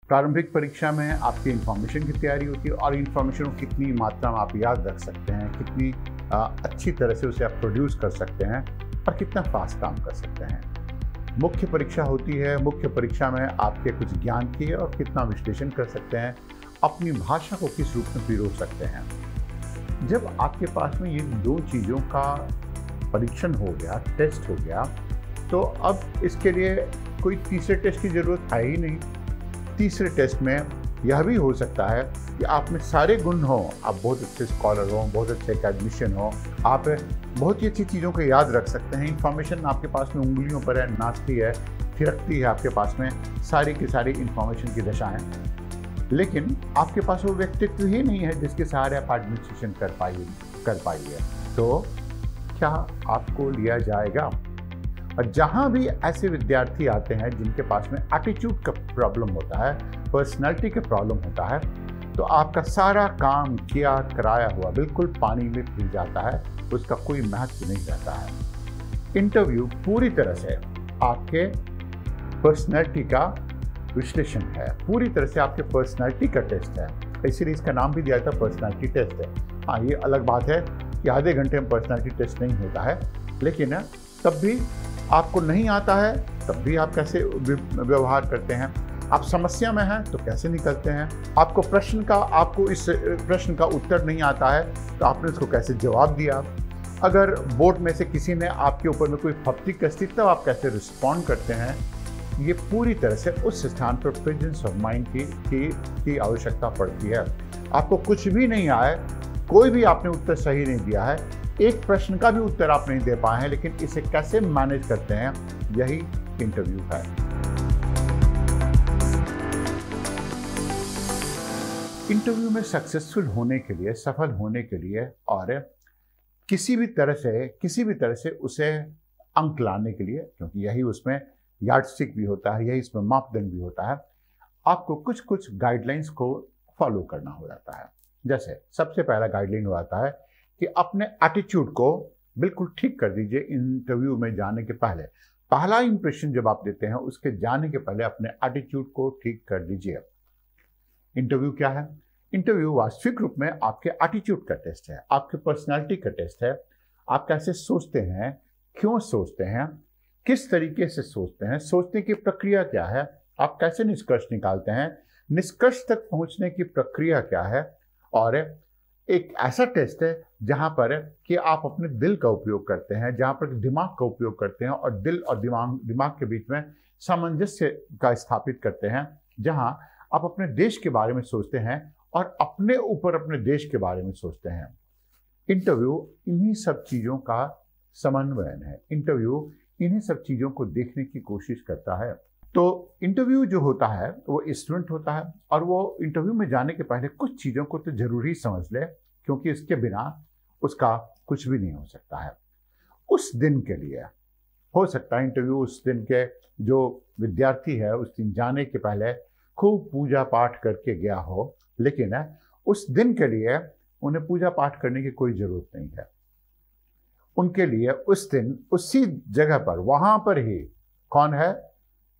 प्रारंभिक परीक्षा में आपकी इंफॉर्मेशन की तैयारी होती है और इंफॉर्मेशन को कितनी मात्रा में आप याद रख सकते हैं, कितनी अच्छी तरह से उसे आप प्रोड्यूस कर सकते हैं और कितना फास्ट काम कर सकते हैं। मुख्य परीक्षा होती है, मुख्य परीक्षा में आपके कुछ ज्ञान की और कितना विश्लेषण कर सकते हैं, अपनी भाषा को किस रूप में पिरो सकते हैं। जब आपके पास में ये दो चीज़ों का परीक्षण हो गया, टेस्ट हो गया, तो अब इसके लिए कोई तीसरे टेस्ट की ज़रूरत है ही नहीं। तीसरे टेस्ट में यह भी हो सकता है कि आप में सारे गुण हों, आप बहुत अच्छे स्कॉलर हों, बहुत अच्छे एकेडमिशियन हों, आप बहुत ही अच्छी चीज़ों को याद रख सकते हैं, इन्फॉर्मेशन आपके पास में उंगलियों पर है, नाचती है, थिरकती है आपके पास में सारी की सारी इन्फॉर्मेशन की दशाएँ, लेकिन आपके पास वो व्यक्तित्व ही नहीं है जिसके सहारे आप एडमिनिस्ट्रेशन कर पाइए। तो क्या आपको लिया जाएगा? और जहाँ भी ऐसे विद्यार्थी आते हैं जिनके पास में एटीट्यूड का प्रॉब्लम होता है, पर्सनैलिटी का प्रॉब्लम होता है, तो आपका सारा काम किया कराया हुआ बिल्कुल पानी में फिर जाता है, उसका कोई महत्व नहीं रहता है। इंटरव्यू पूरी तरह से आपके पर्सनैलिटी का विश्लेषण है, पूरी तरह से आपके पर्सनैलिटी का टेस्ट है, इसीलिए इसका नाम भी दिया था पर्सनैलिटी टेस्ट है। हाँ, ये अलग बात है कि आधे घंटे में पर्सनैलिटी टेस्ट नहीं होता है, लेकिन तब भी आपको नहीं आता है तब भी आप कैसे व्यवहार करते हैं, आप समस्या में हैं तो कैसे निकलते हैं, आपको इस प्रश्न का उत्तर नहीं आता है तो आपने उसको कैसे जवाब दिया, अगर बोर्ड में से किसी ने आपके ऊपर में कोई फप्ती कसी तब आप कैसे रिस्पॉन्ड करते हैं। ये पूरी तरह से उस स्थान पर प्रेजेंस ऑफ माइंड की आवश्यकता पड़ती है। आपको कुछ भी नहीं आए, कोई भी आपने उत्तर सही नहीं दिया है, एक प्रश्न का भी उत्तर आप नहीं दे पाए हैं, लेकिन इसे कैसे मैनेज करते हैं, यही इंटरव्यू है। इंटरव्यू में सक्सेसफुल होने के लिए, सफल होने के लिए और किसी भी तरह से उसे अंक लाने के लिए, क्योंकि यही उसमें यार्डस्टिक भी होता है, यही इसमें मापदंड भी होता है, आपको कुछ कुछ गाइडलाइंस को फॉलो करना हो जाता है। जैसे सबसे पहला गाइडलाइन हो जाता है कि अपने एटीट्यूड को बिल्कुल ठीक कर दीजिए। इंटरव्यू में जाने के पहले पहला इंप्रेशन जब आप देते हैं, उसके जाने के पहले अपने एटीट्यूड को ठीक कर दीजिए। इंटरव्यू क्या है? इंटरव्यू वास्तविक रूप में आपके एटीट्यूड का टेस्ट है, आपके पर्सनालिटी का टेस्ट है। आप कैसे सोचते हैं, क्यों सोचते हैं, किस तरीके से सोचते हैं, सोचने की प्रक्रिया क्या है, आप कैसे निष्कर्ष निकालते हैं, निष्कर्ष तक पहुंचने की प्रक्रिया क्या है। और एक ऐसा टेस्ट है जहां पर कि आप अपने दिल का उपयोग करते हैं, जहां पर दिमाग का उपयोग करते हैं और दिल और दिमाग के बीच में सामंजस्य का स्थापित करते हैं, जहां आप अपने देश के बारे में सोचते हैं और अपने ऊपर अपने देश के बारे में सोचते हैं। इंटरव्यू इन्हीं सब चीज़ों का समन्वयन है, इंटरव्यू इन्हीं सब चीज़ों को देखने की कोशिश करता है। तो इंटरव्यू जो होता है वो स्टूडेंट होता है और वो इंटरव्यू में जाने के पहले कुछ चीज़ों को तो जरूरी समझ ले, क्योंकि इसके बिना उसका कुछ भी नहीं हो सकता है। उस दिन के लिए हो सकता है इंटरव्यू उस दिन के जो विद्यार्थी है उस दिन जाने के पहले खूब पूजा पाठ करके गया हो, लेकिन उस दिन के लिए उन्हें पूजा पाठ करने की कोई ज़रूरत नहीं है। उनके लिए उस दिन उसी जगह पर वहाँ पर ही कौन है?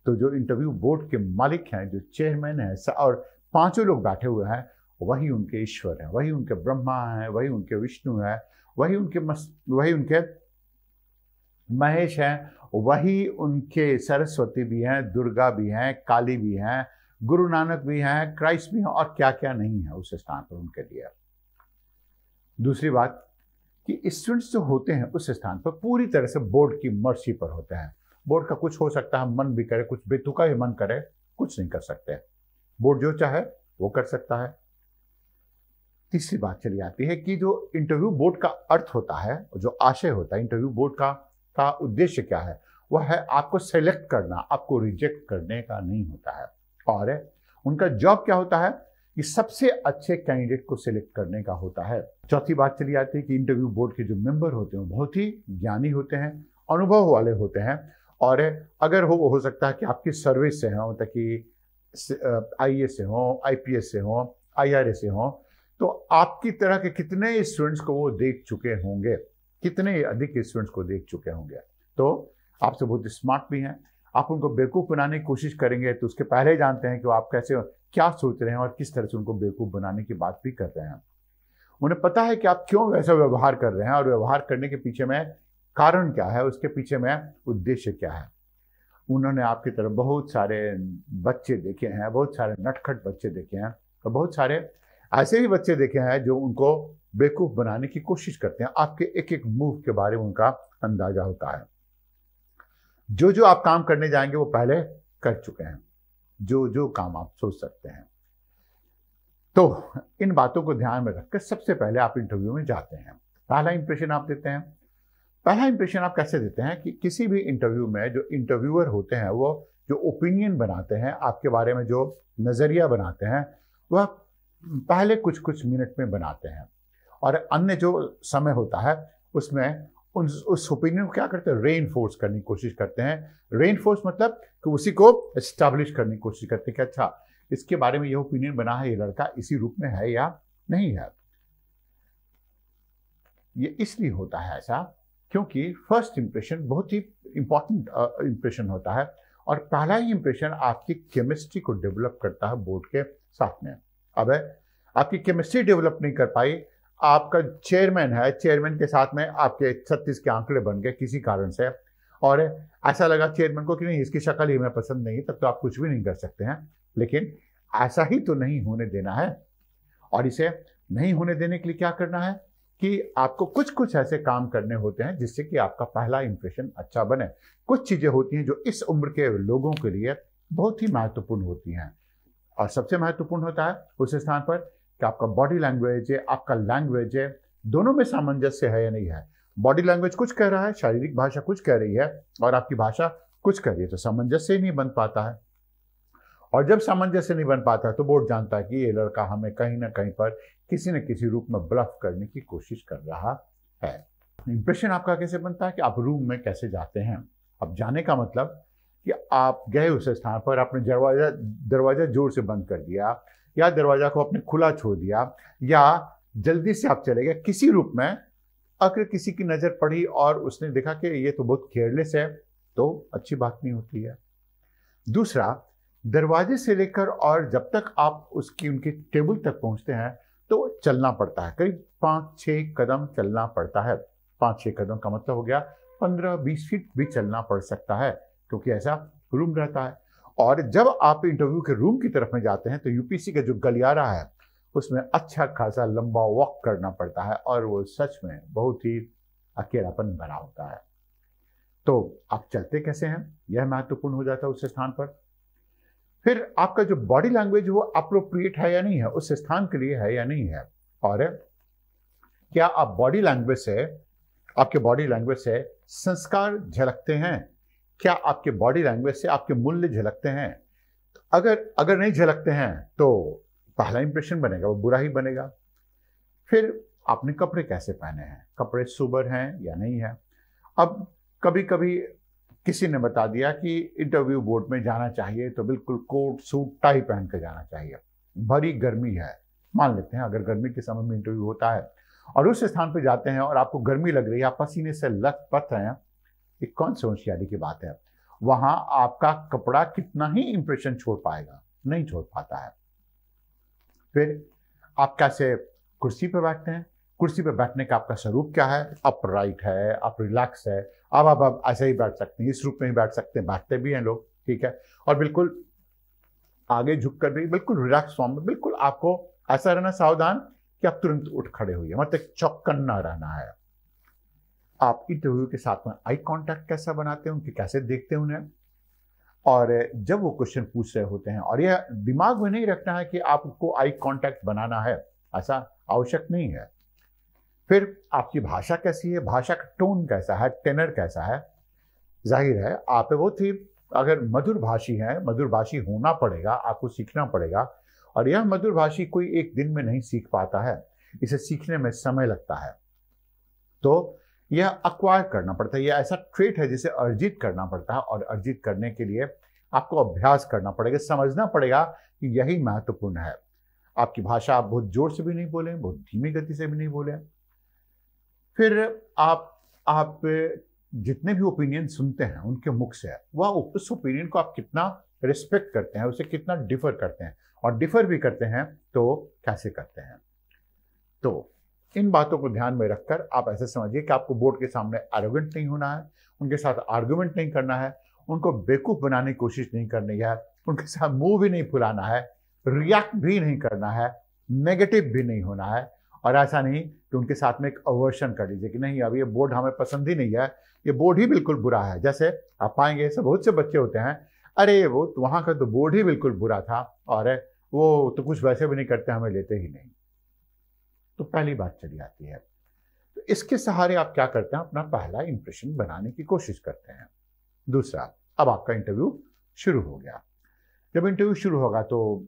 तो जो इंटरव्यू बोर्ड के मालिक हैं, जो चेयरमैन हैं और पांचों लोग बैठे हुए हैं, वही उनके ईश्वर हैं, वही उनके ब्रह्मा हैं, वही उनके विष्णु हैं, वही उनके महेश हैं, वही उनके सरस्वती भी हैं, दुर्गा भी हैं, काली भी हैं, गुरु नानक भी हैं, क्राइस्ट भी हैं और क्या क्या नहीं है उस स्थान पर उनके लिए। दूसरी बात कि स्टूडेंट्स जो होते हैं उस स्थान पर पूरी तरह से बोर्ड की मर्जी पर होते हैं। बोर्ड का कुछ हो सकता है, मन भी करे, कुछ बेतुका भी मन करे, कुछ नहीं कर सकते। बोर्ड जो चाहे वो कर सकता है। तीसरी बात चली आती है कि जो इंटरव्यू बोर्ड का अर्थ होता है, जो आशय होता है इंटरव्यू बोर्ड का उद्देश्य क्या है, वह है आपको सेलेक्ट करना, आपको रिजेक्ट करने का नहीं होता है। और उनका जॉब क्या होता है कि सबसे अच्छे कैंडिडेट को सिलेक्ट करने का होता है। चौथी बात चली आती है कि इंटरव्यू बोर्ड के जो मेंबर होते हैं बहुत ही ज्ञानी होते हैं, अनुभव वाले होते हैं, और अगर हो सकता है कि आपकी सर्विस से हों, ताकि आईएएस से हों, आईपीएस से हों, आईआरएस से हों, तो आपकी तरह के कितने स्टूडेंट्स को वो देख चुके होंगे, कितने अधिक स्टूडेंट्स को देख चुके होंगे। तो आपसे बहुत स्मार्ट भी हैं, आप उनको बेवकूफ़ बनाने की कोशिश करेंगे तो उसके पहले जानते हैं कि वो आप क्या सोच रहे हैं और किस तरह से उनको बेवकूफ़ बनाने की बात भी कर रहे हैं। उन्हें पता है कि आप क्यों वैसा व्यवहार कर रहे हैं और व्यवहार करने के पीछे में कारण क्या है, उसके पीछे में उद्देश्य क्या है। उन्होंने आपकी तरफ बहुत सारे बच्चे देखे हैं, बहुत सारे नटखट बच्चे देखे हैं और बहुत सारे ऐसे भी बच्चे देखे हैं जो उनको बेवकूफ़ बनाने की कोशिश करते हैं। आपके एक एक मूव के बारे में उनका अंदाजा होता है। जो जो आप काम करने जाएंगे वो पहले कर चुके हैं, जो जो काम आप सोच सकते हैं। तो इन बातों को ध्यान में रखकर सबसे पहले आप इंटरव्यू में जाते हैं, पहला इंप्रेशन आप देते हैं। पहला इंप्रेशन आप कैसे देते हैं कि किसी भी इंटरव्यू में जो इंटरव्यूअर होते हैं वो जो ओपिनियन बनाते हैं आपके बारे में, जो नज़रिया बनाते हैं, वह पहले कुछ कुछ मिनट में बनाते हैं और अन्य जो समय होता है उसमें उस ओपिनियन को क्या करते हैं, रेनफोर्स करने की कोशिश करते हैं। रेनफोर्स मतलब कि उसी को एस्टैब्लिश करने की कोशिश करते हैं कि अच्छा इसके बारे में यह ओपिनियन बना है, ये लड़का इसी रूप में है या नहीं है। ये इसलिए होता है ऐसा क्योंकि फर्स्ट इंप्रेशन बहुत ही इंपॉर्टेंट इंप्रेशन होता है और पहला ही इंप्रेशन आपकी केमिस्ट्री को डेवलप करता है बोर्ड के साथ में। अब आपकी केमिस्ट्री डेवलप नहीं कर पाई, आपका चेयरमैन है, चेयरमैन के साथ में आपके 36 के आंकड़े बन गए किसी कारण से और ऐसा लगा चेयरमैन को कि नहीं इसकी शक्ल ही हमें पसंद नहीं, तब तो आप कुछ भी नहीं कर सकते हैं। लेकिन ऐसा ही तो नहीं होने देना है और इसे नहीं होने देने के लिए क्या करना है कि आपको कुछ कुछ ऐसे काम करने होते हैं जिससे कि आपका पहला इंप्रेशन अच्छा बने। कुछ चीज़ें होती हैं जो इस उम्र के लोगों के लिए बहुत ही महत्वपूर्ण होती हैं और सबसे महत्वपूर्ण होता है उस स्थान पर कि आपका बॉडी लैंग्वेज है, आपका लैंग्वेज है, दोनों में सामंजस्य है या नहीं है। बॉडी लैंग्वेज कुछ कह रहा है, शारीरिक भाषा कुछ कह रही है और आपकी भाषा कुछ कह रही है, तो सामंजस्य ही नहीं बन पाता है। और जब सामंजस्य नहीं बन पाता है तो बोर्ड जानता है कि ये लड़का हमें कहीं ना कहीं पर किसी न किसी रूप में ब्लफ करने की कोशिश कर रहा है। इंप्रेशन आपका कैसे बनता है कि आप रूम में कैसे जाते हैं। अब जाने का मतलब कि आप गए उस स्थान पर, आपने दरवाजा जोर से बंद कर दिया या दरवाजा को आपने खुला छोड़ दिया या जल्दी से आप चले गए किसी रूप में। अगर किसी की नज़र पड़ी और उसने देखा कि ये तो बहुत केयरलेस है तो अच्छी बात नहीं होती है। दूसरा, दरवाजे से लेकर और जब तक आप उनकी टेबल तक पहुंचते हैं तो चलना पड़ता है, करीब 5-6 कदम चलना पड़ता है। 5-6 कदम का मतलब हो गया 15-20 फीट भी चलना पड़ सकता है क्योंकि ऐसा रूम रहता है। और जब आप इंटरव्यू के रूम की तरफ में जाते हैं तो यूपीसी का जो गलियारा है उसमें अच्छा खासा लंबा वॉक करना पड़ता है और वो सच में बहुत ही अकेलापन भरा होता है। तो आप चलते कैसे हैं यह महत्वपूर्ण हो जाता है उस स्थान पर। फिर आपका जो बॉडी लैंग्वेज वो अप्रोप्रिएट है या नहीं है, उस स्थान के लिए है या नहीं है। और क्या आप बॉडी लैंग्वेज से, आपके बॉडी लैंग्वेज से संस्कार झलकते हैं, क्या आपके बॉडी लैंग्वेज से आपके मूल्य झलकते हैं। अगर नहीं झलकते हैं तो पहला इंप्रेशन बनेगा वो बुरा ही बनेगा। फिर आपने कपड़े कैसे पहने हैं, कपड़े सोबर हैं या नहीं है। अब कभी कभी किसी ने बता दिया कि इंटरव्यू बोर्ड में जाना चाहिए तो बिल्कुल कोट सूट टाई पहन कर जाना चाहिए, भरी गर्मी है, मान लेते हैं अगर गर्मी के समय में इंटरव्यू होता है और उस स्थान पर जाते हैं और आपको गर्मी लग रही है, आप पसीने से लथपथ हैं, ये कौन सी होशियारी की बात है। वहां आपका कपड़ा कितना ही इंप्रेशन छोड़ पाएगा, नहीं छोड़ पाता है। फिर आप कैसे कुर्सी पर बैठते हैं, कुर्सी पर बैठने का आपका स्वरूप क्या है, अपराइट है, आप रिलैक्स है, अब आप ऐसे ही बैठ सकते हैं, इस रूप में ही बैठ सकते हैं, बैठते भी हैं लोग, ठीक है, और बिल्कुल आगे झुक कर भी बिल्कुल रिलैक्स फॉर्म में, बिल्कुल आपको ऐसा रहना सावधान कि आप तुरंत उठ खड़े होइए, मतलब चौकन्ना रहना है। आप इंटरव्यू के साथ में आई कांटेक्ट कैसा बनाते हैं, उनके कैसे देखते हैं उन्हें, और जब वो क्वेश्चन पूछ रहे होते हैं, और यह दिमाग में नहीं रखना है कि आपको आई कांटेक्ट बनाना है, ऐसा आवश्यक नहीं है। फिर आपकी भाषा कैसी है, भाषा का टोन कैसा है, टेनर कैसा है। जाहिर है आप बहुत ही अगर मधुर भाषी हैं, मधुर भाषी होना पड़ेगा, आपको सीखना पड़ेगा, और यह मधुर भाषी कोई एक दिन में नहीं सीख पाता है, इसे सीखने में समय लगता है। तो यह अक्वायर करना पड़ता है, यह ऐसा ट्रेट है जिसे अर्जित करना पड़ता है, और अर्जित करने के लिए आपको अभ्यास करना पड़ेगा, समझना पड़ेगा कि यही महत्वपूर्ण है। आपकी भाषा आप बहुत जोर से भी नहीं बोले, बहुत धीमी गति से भी नहीं बोले। फिर आप जितने भी ओपिनियन सुनते हैं उनके मुख से, वह उस ओपिनियन को आप कितना रिस्पेक्ट करते हैं, उसे कितना डिफर करते हैं, और डिफर भी करते हैं तो कैसे करते हैं। तो इन बातों को ध्यान में रखकर आप ऐसे समझिए कि आपको बोर्ड के सामने एरोगेंट नहीं होना है, उनके साथ आर्गुमेंट नहीं करना है, उनको बेवकूफ बनाने की कोशिश नहीं करनी है, उनके साथ मुंह भी नहीं फुलाना है, रिएक्ट भी नहीं करना है, नेगेटिव भी नहीं होना है। और ऐसा नहीं कि उनके साथ में एक अवर्शन कर लीजिए कि नहीं अब ये बोर्ड हमें पसंद ही नहीं है, ये बोर्ड ही बिल्कुल बुरा है। जैसे आप पाएंगे ऐसे बहुत से बच्चे होते हैं, अरे वो वहाँ का तो बोर्ड ही बिल्कुल बुरा था और वो तो कुछ वैसे भी नहीं करते, हमें लेते ही नहीं। तो पहली बात चली आती है। तो इसके सहारे आप क्या करते हैं, अपना पहला इंप्रेशन बनाने की कोशिश करते हैं। दूसरा, अब आपका इंटरव्यू शुरू हो गया। जब इंटरव्यू शुरू होगा तो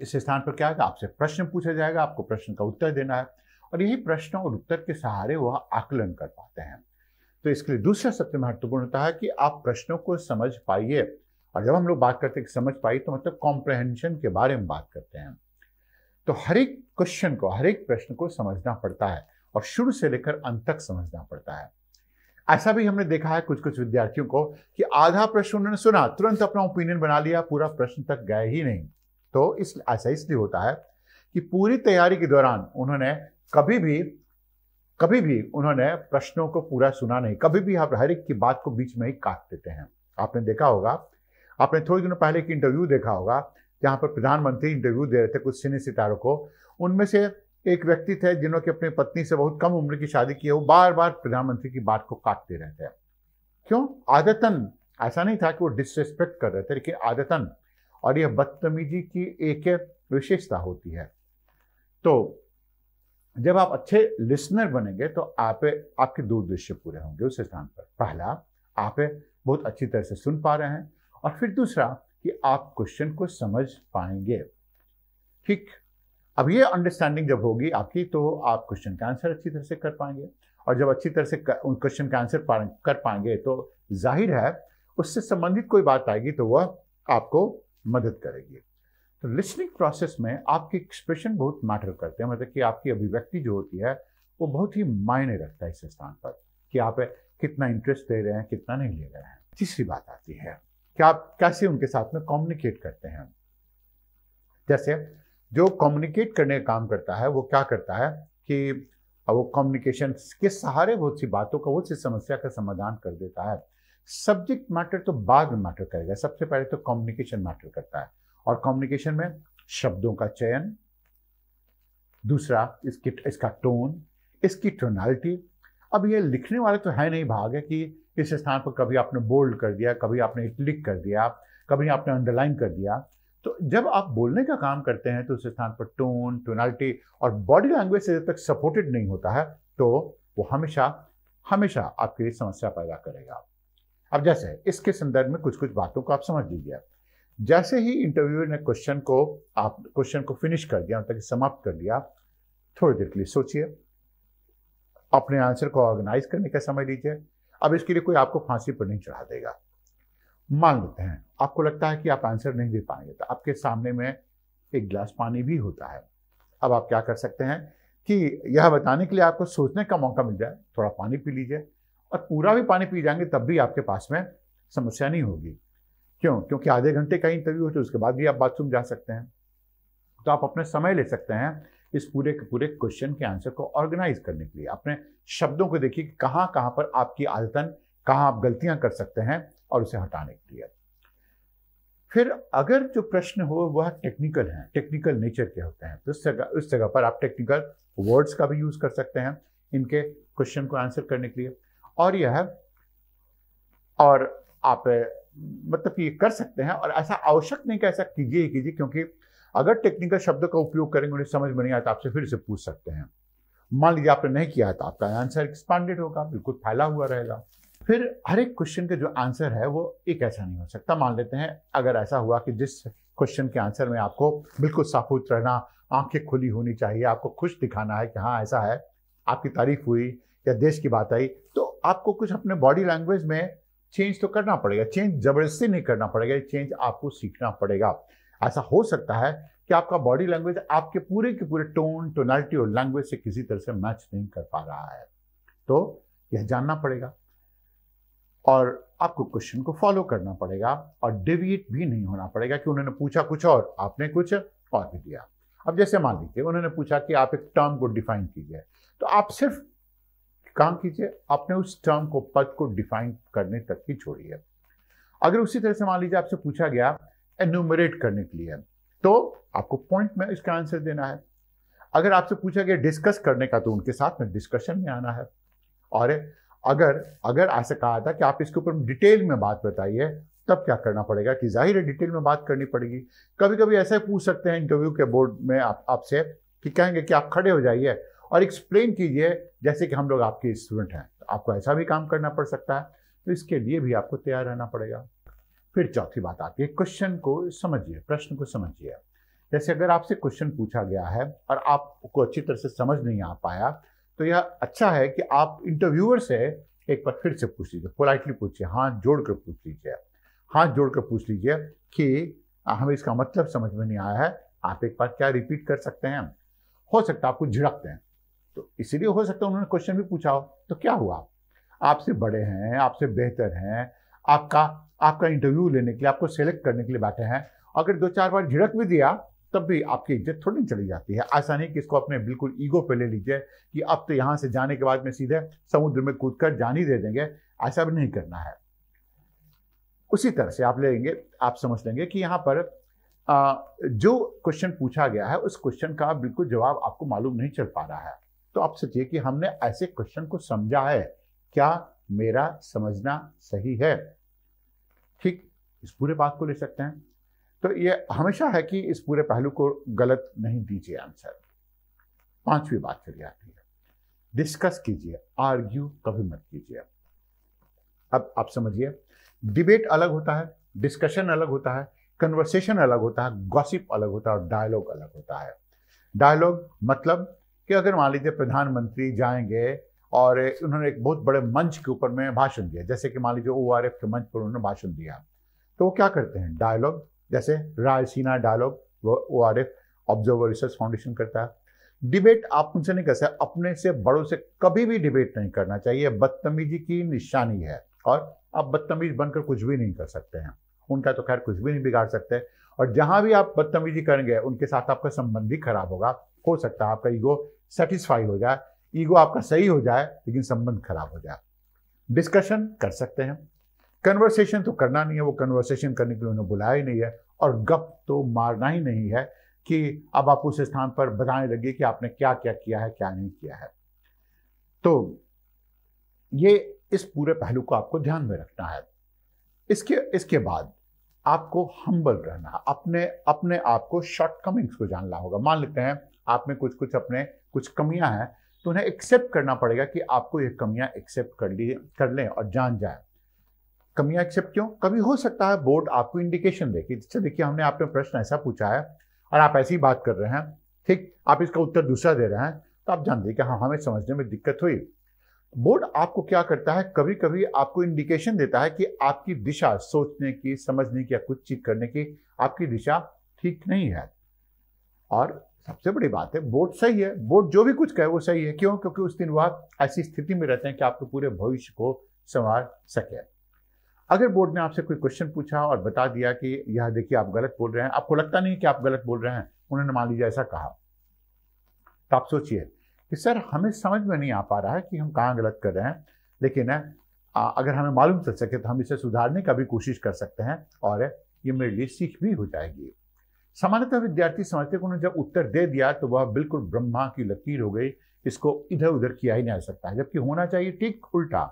इस स्थान पर क्या है, आपसे प्रश्न पूछा जाएगा, आपको प्रश्न का उत्तर देना है और यही प्रश्न और उत्तर के सहारे वह आकलन कर पाते हैं। तो इसके लिए दूसरा सबसे महत्वपूर्ण होता है कि आप प्रश्नों को समझ पाइए। और जब हम लोग बात करते हैं कि समझ पाइए तो मतलब कॉम्प्रहेंशन के बारे में बात करते हैं। तो हर एक क्वेश्चन को, हर एक प्रश्न को समझना पड़ता है और शुरू से लेकर अंत तक समझना पड़ता है। ऐसा भी हमने देखा है कुछ कुछ विद्यार्थियों को कि आधा प्रश्न उन्होंने सुना, तुरंत अपना ओपिनियन बना लिया, पूरा प्रश्न तक गए ही नहीं। तो ऐसा इसलिए होता है कि पूरी तैयारी के दौरान उन्होंने कभी भी उन्होंने प्रश्नों को पूरा सुना नहीं। कभी भी आप हर एक की बात को बीच में ही काट देते हैं। आपने देखा होगा, आपने थोड़े दिनों पहले की इंटरव्यू देखा होगा जहां पर प्रधानमंत्री इंटरव्यू दे रहे थे कुछ सिने सितारों को। उनमें से एक व्यक्ति थे जिन्होंने अपनी पत्नी से बहुत कम उम्र की शादी की है, वो बार बार प्रधानमंत्री की बात को काटते रहते हैं। क्यों? आदतन। ऐसा नहीं था कि वो डिसरेस्पेक्ट कर रहे थे, लेकिन आदतन। और यह बदतमीजी की एक विशेषता होती है। तो जब आप अच्छे लिसनर बनेंगे तो आपके दो उद्देश्य पूरे होंगे उस स्थान पर। पहला, आप बहुत अच्छी तरह से सुन पा रहे हैं और फिर दूसरा कि आप क्वेश्चन को समझ पाएंगे। ठीक, अब ये अंडरस्टैंडिंग जब होगी आपकी तो आप क्वेश्चन का आंसर अच्छी तरह से कर पाएंगे और जब अच्छी तरह से उन क्वेश्चन का आंसर कर पाएंगे तो जाहिर है उससे संबंधित कोई बात आएगी तो वह आपको मदद करेगी। तो लिसनिंग प्रोसेस में आपके एक्सप्रेशन बहुत मैटर करते हैं, मतलब कि आपकी अभिव्यक्ति जो होती है वो बहुत ही मायने रखता है इस स्थान पर कि आप कितना इंटरेस्ट ले रहे हैं, कितना नहीं ले रहे हैं। तीसरी बात आती है कि आप कैसे उनके साथ में कम्युनिकेट करते हैं। जैसे जो कम्युनिकेट करने का काम करता है वो क्या करता है कि वो कम्युनिकेशन के सहारे बहुत सी बातों का, बहुत सी समस्या का समाधान कर देता है। सब्जेक्ट मैटर तो बाद में मैटर करेगा, सबसे पहले तो कम्युनिकेशन मैटर करता है। और कम्युनिकेशन में शब्दों का चयन, दूसरा इसका टोन, इसकी टोनालिटी। अब ये लिखने वाले तो है नहीं भाग है कि इस स्थान पर कभी आपने बोल्ड कर दिया, कभी आपने इटलिक कर दिया, कभी आपने अंडरलाइन कर दिया। तो जब आप बोलने का काम करते हैं तो उस स्थान पर टोन, टोनालिटी और बॉडी लैंग्वेज से जब तक सपोर्टेड नहीं होता है तो वो हमेशा आपके लिए समस्या पैदा करेगा। अब जैसे इसके संदर्भ में कुछ कुछ बातों को आप समझ लीजिए। जैसे ही इंटरव्यूअर ने क्वेश्चन को फिनिश कर दिया, मतलब समाप्त कर दिया, थोड़ी देर के लिए सोचिए, अपने आंसर को ऑर्गेनाइज करने का समय लीजिए। अब इसके लिए कोई आपको फांसी पर नहीं चढ़ा देगा। मान लेते हैं आपको लगता है कि आप आंसर नहीं दे पाएंगे, तो आपके सामने में एक गिलास पानी भी होता है। अब आप क्या कर सकते हैं कि यह बताने के लिए आपको सोचने का मौका मिल जाए, थोड़ा पानी पी लीजिए और पूरा भी पानी पी जाएंगे तब भी आपके पास में समस्या नहीं होगी। क्यों? क्योंकि आधे घंटे का इंटरव्यू हो तो उसके बाद भी आप बाथरूम जा सकते हैं। तो आप अपने समय ले सकते हैं इस पूरे के पूरे क्वेश्चन के आंसर को ऑर्गेनाइज करने के लिए। अपने शब्दों को देखिए कि कहाँ कहाँ पर आपकी आदतन, कहाँ आप गलतियां कर सकते हैं और उसे हटाने के लिए। फिर अगर जो प्रश्न हो वह टेक्निकल है, टेक्निकल नेचर के होते हैं, तो उस जगह पर आप टेक्निकल वर्ड्स का भी यूज कर सकते हैं इनके क्वेश्चन को आंसर करने के लिए। और आप मतलब ये कर सकते हैं और ऐसा आवश्यक नहीं कि ऐसा कीजिए ही कीजिए, क्योंकि अगर टेक्निकल शब्दों का उपयोग करेंगे उन्हें समझ में नहीं आता, आपसे फिर से पूछ सकते हैं। मान लीजिए आपने नहीं किया तो आपका आंसर एक्सपांडेड होगा, बिल्कुल फैला हुआ रहेगा। फिर हर एक क्वेश्चन का जो आंसर है वो एक ऐसा नहीं हो सकता। मान लेते हैं अगर ऐसा हुआ कि जिस क्वेश्चन के आंसर में आपको बिल्कुल साबुत रहना, आंखें खुली होनी चाहिए, आपको खुश दिखाना है कि हाँ ऐसा है, आपकी तारीफ हुई या देश की बात आई, तो आपको कुछ अपने बॉडी लैंग्वेज में चेंज तो करना पड़ेगा। चेंज जबरदस्ती नहीं करना पड़ेगा, चेंज आपको सीखना पड़ेगा। ऐसा हो सकता है कि आपका बॉडी लैंग्वेज आपके पूरे के पूरे टोन, टोनालिटी और लैंग्वेज से किसी तरह से मैच नहीं कर पा रहा है, तो यह जानना पड़ेगा। और आपको क्वेश्चन को फॉलो करना पड़ेगा और डेविएट भी नहीं होना पड़ेगा कि उन्होंने पूछा कुछ और आपने कुछ और भी दिया। अब जैसे मान लीजिए उन्होंने पूछा कि आप एक टर्म को डिफाइन कीजिए, तो आप सिर्फ काम कीजिए, आपने उस टर्म को, पद को डिफाइन करने तक ही छोड़िए। अगर उसी तरह से मान लीजिए आपसे पूछा गया एन्यूमरेट करने के लिए, तो आपको पॉइंट में इसका आंसर देना है। अगर आपसे पूछा गया डिस्कस करने का, तो उनके साथ में डिस्कशन में आना है। और अगर ऐसे कहा था कि आप इसके ऊपर डिटेल में बात बताइए, तब क्या करना पड़ेगा कि जाहिर है डिटेल में बात करनी पड़ेगी। कभी कभी ऐसा पूछ सकते हैं इंटरव्यू के बोर्ड में आपसे कि कहेंगे कि आप खड़े हो जाइए और एक्सप्लेन कीजिए जैसे कि हम लोग आपके स्टूडेंट हैं। तो आपको ऐसा भी काम करना पड़ सकता है, तो इसके लिए भी आपको तैयार रहना पड़ेगा। फिर चौथी बात आती है, क्वेश्चन को समझिए, प्रश्न को समझिए। जैसे अगर आपसे क्वेश्चन पूछा गया है और आपको अच्छी तरह से समझ नहीं आ पाया, तो यह अच्छा है कि आप इंटरव्यूअर से एक बार फिर से पूछ लीजिए, पोलाइटली पूछिए, हाथ जोड़कर पूछ लीजिए, हाथ जोड़कर पूछ लीजिए कि हमें इसका मतलब समझ में नहीं आया है, आप एक बार क्या रिपीट कर सकते हैं। हो सकता है आपको झिड़कते हैं, तो इसीलिए हो सकता है उन्होंने क्वेश्चन भी पूछा हो, तो क्या हुआ, आपसे बड़े हैं, आपसे बेहतर हैं, आपका इंटरव्यू लेने के लिए, आपको सेलेक्ट करने के लिए बैठे हैं। अगर 2-4 बार झिड़क भी दिया तब भी आपकी इज्जत थोड़ी चली जाती है। ऐसा नहीं कि इसको अपने बिल्कुल ईगो पे ले लीजिए कि अब तो यहाँ से जाने के बाद में सीधे समुद्र में कूदकर जान ही दे देंगे, ऐसा भी नहीं करना है। उसी तरह से आप लेंगे, आप समझ लेंगे कि यहाँ पर जो क्वेश्चन पूछा गया है उस क्वेश्चन का बिल्कुल जवाब आपको मालूम नहीं चल पा रहा है, तो आप सोचिए कि हमने ऐसे क्वेश्चन को समझा है, क्या मेरा समझना सही है। ठीक, इस पूरे बात को ले सकते हैं। तो ये हमेशा है कि इस पूरे पहलू को गलत नहीं दीजिए आंसर। पांचवी बात चली आती है, डिस्कस कीजिए, आर्ग्यू कभी मत कीजिए। अब आप समझिए, डिबेट अलग होता है, डिस्कशन अलग होता है, कन्वर्सेशन अलग होता है, गॉसिप अलग होता है और डायलॉग अलग होता है। डायलॉग मतलब कि अगर मान लीजिए प्रधानमंत्री जाएंगे और उन्होंने एक बहुत बड़े मंच के ऊपर में भाषण दिया, जैसे कि मान लीजिए ORF के मंच पर उन्होंने भाषण दिया, तो वो क्या करते हैं, डायलॉग, जैसे रायसीना डायलॉग वो ORF ऑब्जर्वर रिसर्च फाउंडेशन करता है। डिबेट आप उनसे नहीं कर सकते, अपने से बड़ों से कभी भी डिबेट नहीं करना चाहिए, बदतमीजी की निशानी है और आप बदतमीज बनकर कुछ भी नहीं कर सकते हैं। उनका तो खैर कुछ भी नहीं बिगाड़ सकते, और जहां भी आप बदतमीजी करेंगे उनके साथ आपका संबंध ही खराब होगा। हो सकता है आपका ईगो सेटिस्फाई हो जाए, ईगो आपका सही हो जाए, लेकिन संबंध खराब हो जाए। डिस्कशन कर सकते हैं, कन्वर्सेशन तो करना नहीं है, वो कन्वर्सेशन करने के लिए उन्हें बुलाया ही नहीं है, और गप तो मारना ही नहीं है कि अब आप उस स्थान पर बताने लगे कि आपने क्या क्या किया है, क्या नहीं किया है। तो ये इस पूरे पहलू को आपको ध्यान में रखना है। इसके बाद आपको हम्बल रहना, अपने आप को शॉर्टकमिंग्स को जानना होगा। मान लेते हैं आप में कुछ कमियां हैं, तो उन्हें एक्सेप्ट करना पड़ेगा कि आपको ये कमियां एक्सेप्ट कर लें और जान जाए। कमियां एक्सेप्ट क्यों? कभी हो सकता है बोर्ड आपको इंडिकेशन दे कि अच्छा देखिए, हमने आपने प्रश्न ऐसा पूछा है और आप ऐसी बात कर रहे हैं, ठीक, आप इसका उत्तर दूसरा दे रहे हैं, तो आप जानते हैं कि हाँ, हमें समझने में दिक्कत हुई। बोर्ड आपको क्या करता है, कभी कभी आपको इंडिकेशन देता है कि आपकी दिशा, सोचने की, समझने की या कुछ चीज करने की आपकी दिशा ठीक नहीं है। और सबसे बड़ी बात है, बोर्ड सही है, बोर्ड जो भी कुछ कहे वो सही है। क्यों? क्योंकि उस दिन वह ऐसी स्थिति में रहते हैं कि आपके पूरे भविष्य को संवार सके। अगर बोर्ड ने आपसे कोई क्वेश्चन पूछा और बता दिया कि यह देखिए आप गलत बोल रहे हैं, आपको लगता नहीं कि आप गलत बोल रहे हैं, उन्होंने मान लीजिए ऐसा कहा, तो आप सोचिए कि सर हमें समझ में नहीं आ पा रहा है कि हम कहाँ गलत कर रहे हैं, लेकिन अगर हमें मालूम चल सके तो हम इसे सुधारने का भी कोशिश कर सकते हैं और ये मेरे लिए सीख भी हो जाएगी। सामान्यतः विद्यार्थी समझते कि उन्होंने जब उत्तर दे दिया तो वह बिल्कुल ब्रह्मा की लकीर हो गई, इसको इधर उधर किया ही नहीं जा सकता है, जबकि होना चाहिए ठीक उल्टा।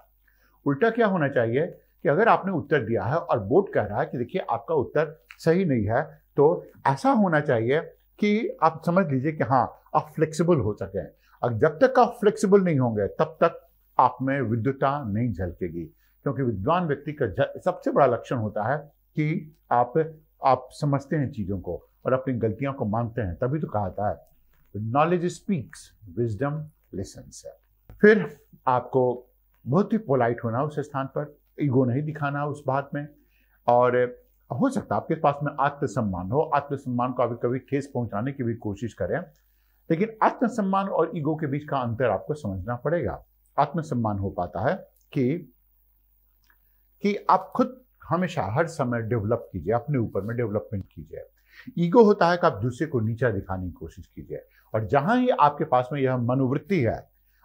उल्टा क्या होना चाहिए कि अगर आपने उत्तर दिया है और बोर्ड कह रहा है कि देखिए आपका उत्तर सही नहीं है, तो ऐसा होना चाहिए कि आप समझ लीजिए कि हाँ, आप फ्लेक्सिबल हो सकें। और जब तक आप फ्लेक्सिबल नहीं होंगे तब तक आप में विद्वता नहीं झलकेगी, क्योंकि विद्वान व्यक्ति का सबसे बड़ा लक्षण होता है कि आप समझते हैं चीज़ों को और अपनी गलतियों को मानते हैं। तभी तो कहा था नॉलेज स्पीक्स, विजडम लिसन्स। फिर आपको बहुत ही पोलाइट होना उस स्थान पर, ईगो नहीं दिखाना उस बात में, और हो सकता है आपके पास में आत्मसम्मान हो, आत्मसम्मान को कभी कभी ठेस पहुंचाने की भी कोशिश करें, लेकिन आत्मसम्मान और ईगो के बीच का अंतर आपको समझना पड़ेगा। आत्मसम्मान हो पाता है कि कि आप खुद हमेशा हर समय डेवलप कीजिए, अपने ऊपर में डेवलपमेंट कीजिए। ईगो होता है कि आप दूसरे को नीचा दिखाने की कोशिश कीजिए, और जहां ही आपके पास में यह मनोवृत्ति है,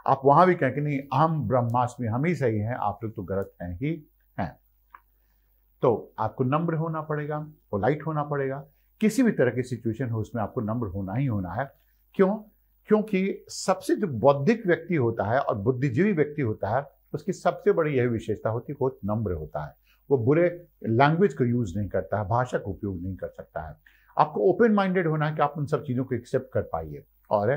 आप वहां भी कहें कि नहीं, अहम ब्रह्मास्मि, हम ही सही हैं, आप लोग तो गलत हैं ही हैं। तो आपको नम्र होना पड़ेगा, पोलाइट होना पड़ेगा। किसी भी तरह की सिचुएशन हो उसमें आपको नम्र होना ही होना है। क्यों? क्योंकि सबसे जो बौद्धिक व्यक्ति होता है और बुद्धिजीवी व्यक्ति होता है, उसकी सबसे बड़ी यही विशेषता होती है, वो नम्र होता है। वो बुरे लैंग्वेज को यूज नहीं करता है, भाषा का उपयोग नहीं कर सकता है। आपको ओपन माइंडेड होना है कि आप उन सब चीजों को एक्सेप्ट कर पाइए। और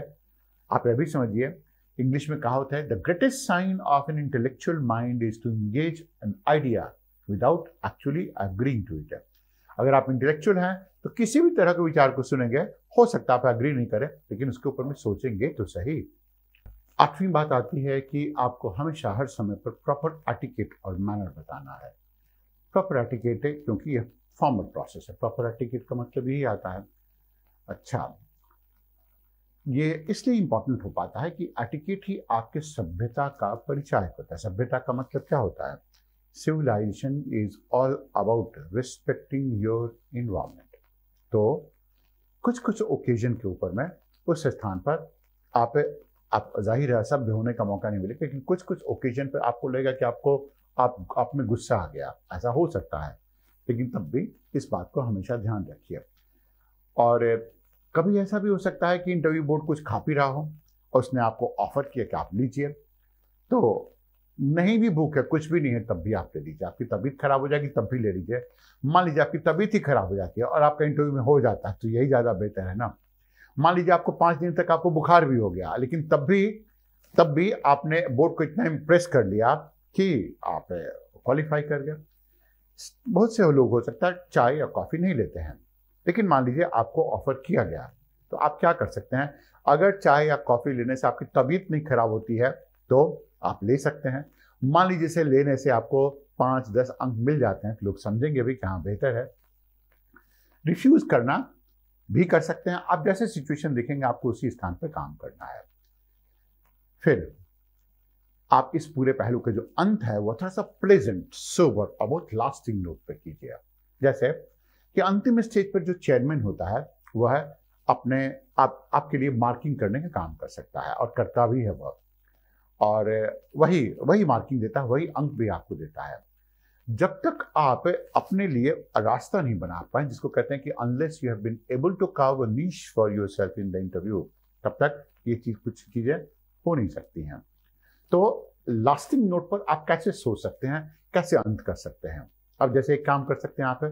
आप यह भी समझिए, इंग्लिश में कहावत है, the greatest sign of an intellectual mind is to engage an idea without actually agreeing to it. अगर आप इंटेलेक्चुअल हैं तो किसी भी तरह के विचार को सुनेंगे, हो सकता है आप अग्री नहीं करें, लेकिन उसके ऊपर में सोचेंगे तो सही। आठवीं बात आती है कि आपको हमेशा हर समय पर प्रॉपर एटिकेट और मैनर बताना है। प्रॉपर एटिकेट है क्योंकि यह फॉर्मल प्रोसेस है। प्रॉपर एटिकेट का मतलब यही आता है, अच्छा, ये इसलिए इंपॉर्टेंट हो पाता है कि एटिकेट ही आपके सभ्यता का परिचायक होता है। सभ्यता का मतलब क्या होता है? Civilization is all about respecting your environment. तो कुछ कुछ ओकेजन के ऊपर में उस स्थान पर आप जाहिर है सभ्य होने का मौका नहीं मिलेगा, लेकिन कुछ कुछ ओकेजन पर आपको लगेगा कि आप में गुस्सा आ गया, ऐसा हो सकता है, लेकिन तब भी इस बात को हमेशा ध्यान रखिए। और कभी ऐसा भी हो सकता है कि इंटरव्यू बोर्ड कुछ खा पी रहा हो और उसने आपको ऑफर किया कि आप लीजिए, तो नहीं भी भूख है, कुछ भी नहीं है, तब भी आप ले लीजिए। आपकी तबीयत खराब हो जाएगी तब भी ले लीजिए। मान लीजिए आपकी तबीयत ही खराब हो जाती है और आपका इंटरव्यू में हो जाता है, तो यही ज़्यादा बेहतर है ना। मान लीजिए आपको 5 दिन तक आपको बुखार भी हो गया, लेकिन तब भी आपने बोर्ड को इतना इम्प्रेस कर लिया कि आप क्वालिफाई कर गए। बहुत से लोग हो सकता है चाय या कॉफ़ी नहीं लेते हैं, लेकिन मान लीजिए आपको ऑफर किया गया, तो आप क्या कर सकते हैं? अगर चाय या कॉफ़ी लेने से आपकी तबीयत नहीं खराब होती है तो आप ले सकते हैं। मान लीजिए इसे लेने से आपको 5-10 अंक मिल जाते हैं, तो लोग समझेंगे भी कि हाँ बेहतर है। रिफ्यूज करना भी कर सकते हैं। आप जैसे सिचुएशन देखेंगे आपको उसी स्थान पर काम करना है। फिर आप इस पूरे पहलू का जो अंत है वो थोड़ा सा प्लेजेंट, सोबर और बहुत लास्टिंग नोट पर कीजिए। जैसे कि अंतिम स्टेज पर जो चेयरमैन होता है वह आपके लिए मार्किंग करने का काम कर सकता है और करता भी है वह, और वही मार्किंग देता है, वही अंक भी आपको देता है। जब तक आप अपने लिए रास्ता नहीं बना पाए, जिसको कहते हैं कि unless you have been able to carve a niche for yourself in the interview, तब तक ये कुछ चीजें हो नहीं सकती हैं। तो लास्टिंग नोट पर आप कैसे सोच सकते हैं, कैसे अंत कर सकते हैं? अब जैसे एक काम कर सकते हैं आप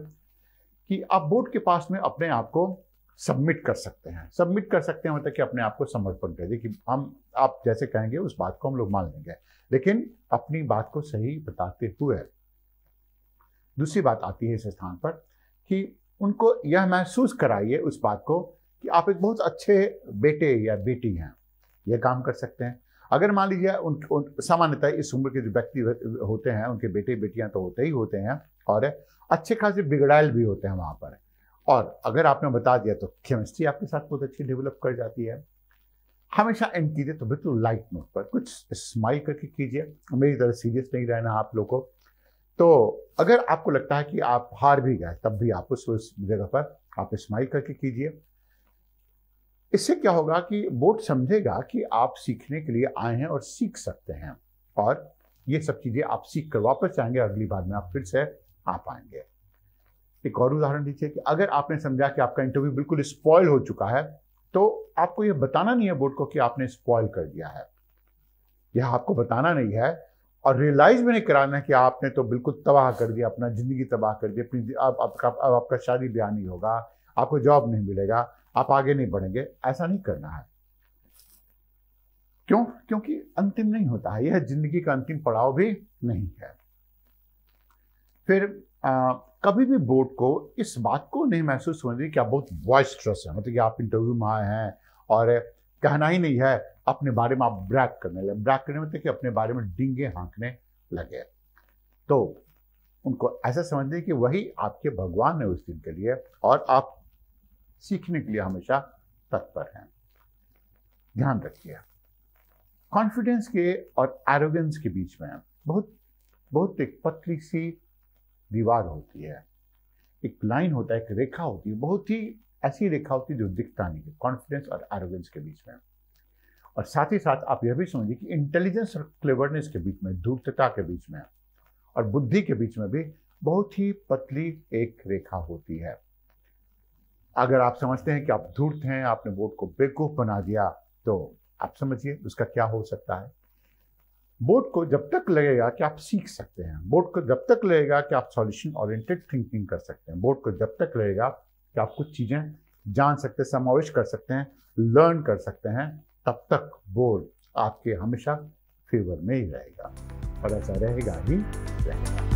कि आप बोर्ड के पास में अपने आप को सबमिट कर सकते हैं। सबमिट कर सकते हैं मतलब कि अपने आप को समर्पण कर दिए कि आप जैसे कहेंगे उस बात को हम लोग मान लेंगे, लेकिन अपनी बात को सही बताते हुए। दूसरी बात आती है इस स्थान पर कि उनको यह महसूस कराइए उस बात को कि आप एक बहुत अच्छे बेटे या बेटी हैं। यह काम कर सकते हैं। अगर मान लीजिए सामान्यतः इस उम्र के जो व्यक्ति होते हैं उनके बेटे बेटियां तो होते ही होते हैं और अच्छे खासे बिगड़ाइल भी होते हैं वहां पर। और अगर आपने बता दिया तो केमिस्ट्री आपके साथ बहुत अच्छी डेवलप कर जाती है। हमेशा एंड कीजिए तो बिल्कुल लाइट नोट पर कुछ स्माइल करके कीजिए। मेरी तरह सीरियस नहीं रहना आप लोगों को। तो अगर आपको लगता है कि आप हार भी गए तब भी आप उस जगह पर आप स्माइल करके कीजिए। इससे क्या होगा कि बोर्ड समझेगा कि आप सीखने के लिए आए हैं और सीख सकते हैं, और ये सब चीजें आप सीख कर वापस जाएंगे, अगली बार में आप फिर से आ पाएंगे। एक और उदाहरण दीजिए कि अगर आपने समझा कि आपका इंटरव्यू बिल्कुल स्पॉइल हो चुका है, तो आपको यह बताना नहीं है बोर्ड को कि आपने स्पॉइल कर दिया है। यह आपको बताना नहीं है और रियलाइज भी नहीं कराना है कि आपने तो बिल्कुल तबाह कर दिया, अपना जिंदगी तबाह कर दी, अपनी अब आपका शादी ब्याह नहीं होगा, आपको जॉब नहीं मिलेगा, आप आगे नहीं बढ़ेंगे। ऐसा नहीं करना है। क्यों? क्योंकि अंतिम नहीं होता है, यह जिंदगी का अंतिम पड़ाव भी नहीं है। फिर कभी भी बोर्ड को इस बात को नहीं महसूस होने दी कि आप बहुत बॉयस्ट्रस हैं, मतलब कि आप इंटरव्यू में आए हैं और कहना ही नहीं है, अपने बारे में आप ब्रैग करने लगे। ब्रैग करने मतलब कि अपने बारे में डींगे हाँकने लगे। तो उनको ऐसा समझिए कि वही आपके भगवान है उस दिन के लिए और आप सीखने के लिए हमेशा तत्पर हैं। ध्यान रखिए, कॉन्फिडेंस के और एरोगेंस के बीच में बहुत एक पतली सी दीवार होती है, एक लाइन होता है, एक रेखा होती है, बहुत ही ऐसी रेखा होती है जो दिखता नहीं है, कॉन्फिडेंस और एरोगेंस के बीच में। और साथ ही साथ आप यह भी समझिए कि इंटेलिजेंस और क्लेवरनेस के बीच में, धूर्तता के बीच में और बुद्धि के बीच में भी बहुत ही पतली एक रेखा होती है। अगर आप समझते हैं कि आप धूर्त हैं, आपने बोर्ड को बेवकूफ बना दिया, तो आप समझिए उसका क्या हो सकता है। बोर्ड को जब तक लगेगा कि आप सीख सकते हैं, बोर्ड को जब तक लगेगा कि आप सॉल्यूशन ओरिएंटेड थिंकिंग कर सकते हैं, बोर्ड को जब तक लगेगा कि आप कुछ चीज़ें जान सकते हैं, समावेश कर सकते हैं, लर्न कर सकते हैं, तब तक बोर्ड आपके हमेशा फेवर में ही रहेगा और ऐसा रहेगा ही रहेगा।